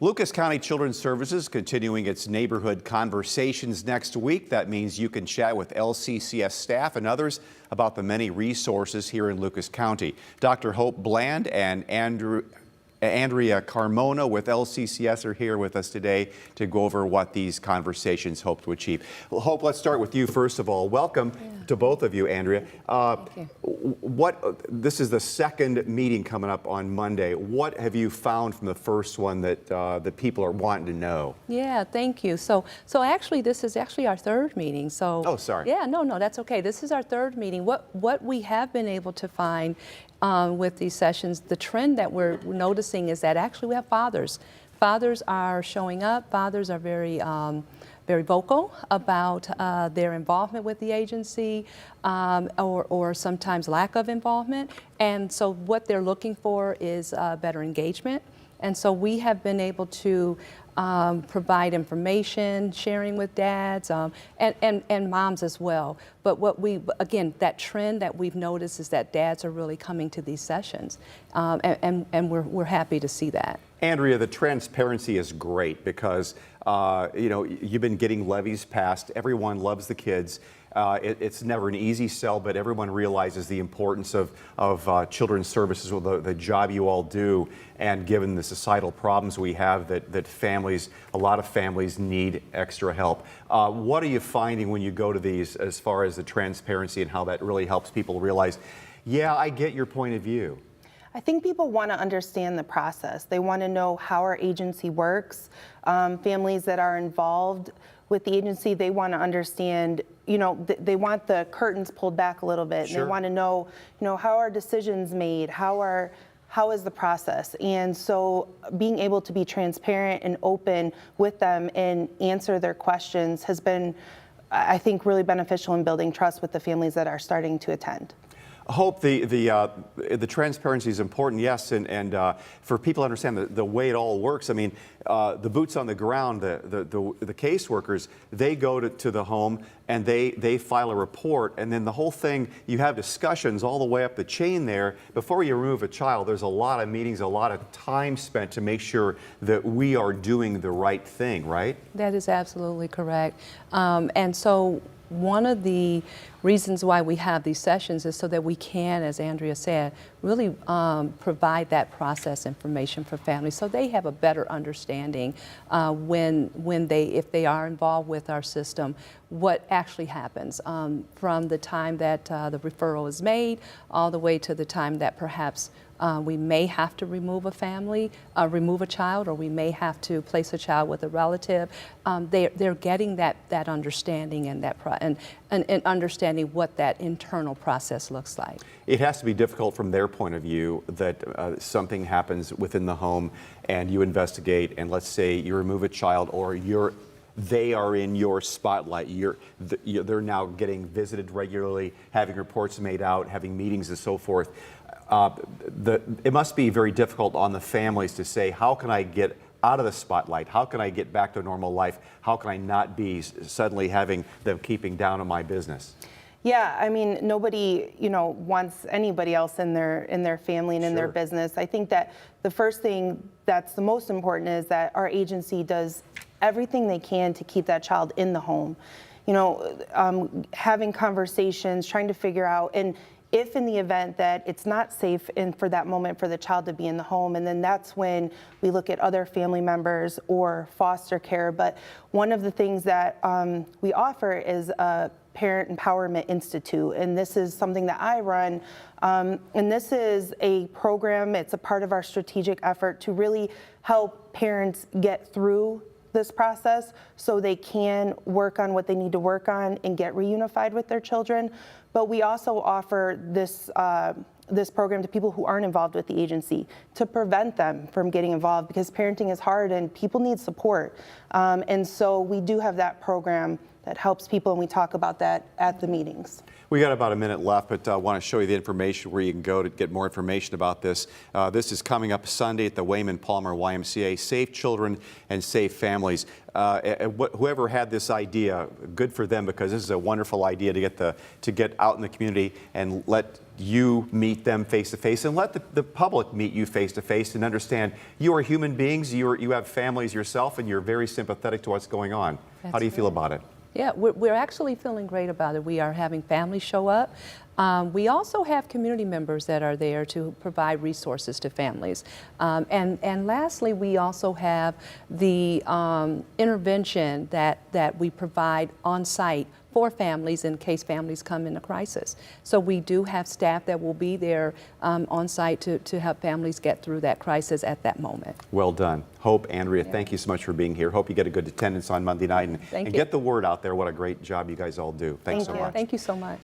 Lucas County Children's Services continuing its neighborhood conversations next week. That means you can chat with LCCS staff and others about the many resources here in Lucas County. Dr. Hope Bland and Andrea Carmona with LCCS are here with us today to go over what these conversations hope to achieve. Well, Hope, let's start with you first of all. Welcome to both of you, Andrea. Thank you. This is the second meeting coming up on Monday. What have you found from the first one that that people are wanting to know? Yeah, thank you. So actually, this is actually our third meeting. So oh, sorry. Yeah, no, that's okay. This is our third meeting. What we have been able to find with these sessions, the trend that we're noticing is that actually we have fathers. Fathers are showing up. Fathers are very vocal about their involvement with the agency or sometimes lack of involvement. And so what they're looking for is better engagement. And so we have been able to provide information, sharing with dads and moms as well. But again, that trend that we've noticed is that dads are really coming to these sessions, and we're happy to see that. Andrea, the transparency is great because you know, you've been getting levies passed. Everyone loves the kids. It's never an easy sell, but everyone realizes the importance of children's services, the job you all do, and given the societal problems we have, that families, a lot of families need extra help. What are you finding when you go to these as far as the transparency and how that really helps people realize, yeah, I get your point of view? I think people want to understand the process. They want to know how our agency works. Families that are involved with the agency, they want to understand, you know, they want the curtains pulled back a little bit. Sure. And they want to know, you know, how are decisions made? How is the process? And so being able to be transparent and open with them and answer their questions has been, I think, really beneficial in building trust with the families that are starting to attend. Hope, the transparency is important, yes, and for people to understand the way it all works. I mean, the boots on the ground, the caseworkers, they go to the home and they file a report, and then the whole thing, you have discussions all the way up the chain there. Before you remove a child, there's a lot of meetings, a lot of time spent to make sure that we are doing the right thing, right? That is absolutely correct. And so one of the reasons why we have these sessions is so that we can, as Andrea said, really provide that process information for families so they have a better understanding if they are involved with our system, what actually happens from the time that the referral is made all the way to the time that perhaps we may have to remove a child, or we may have to place a child with a relative. They're getting that understanding and understanding what that internal process looks like. It has to be difficult from their point of view that something happens within the home and you investigate, and let's say you remove a child, or they are in your spotlight. They're now getting visited regularly, having reports made out, having meetings and so forth. It must be very difficult on the families to say, how can I get out of the spotlight? How can I get back to normal life? How can I not be suddenly having them keeping down on my business? Yeah, I mean, nobody, you know, wants anybody else in their family and in their business. I think that the first thing that's the most important is that our agency does everything they can to keep that child in the home. You know, having conversations, trying to figure out, and if in the event that it's not safe for that moment for the child to be in the home, and then that's when we look at other family members or foster care. But one of the things that we offer is a Parent Empowerment Institute, and this is something that I run, and this is a program, it's a part of our strategic effort to really help parents get through this process so they can work on what they need to work on and get reunified with their children. But we also offer this program to people who aren't involved with the agency to prevent them from getting involved, because parenting is hard and people need support. And so we do have that program that helps people, and we talk about that at the meetings. We got about a minute left, but I want to show you the information where you can go to get more information about this. This is coming up Sunday at the Wayman Palmer YMCA. Safe Children and Safe Families. Whoever had this idea, good for them, because this is a wonderful idea to get out in the community and let you meet them face to face, and let the public meet you face to face and understand you are human beings, you have families yourself, and you're very sympathetic to what's going on. How do you feel about it? Yeah, we're actually feeling great about it. We are having families show up. We also have community members that are there to provide resources to families. And lastly, we also have the intervention that we provide on site for families in case families come into crisis. So we do have staff that will be there on site to help families get through that crisis at that moment. Well done. Hope, Andrea, thank you so much for being here. Hope you get a good attendance on Monday night and get the word out there. What a great job you guys all do. Thanks so much. Thank you so much.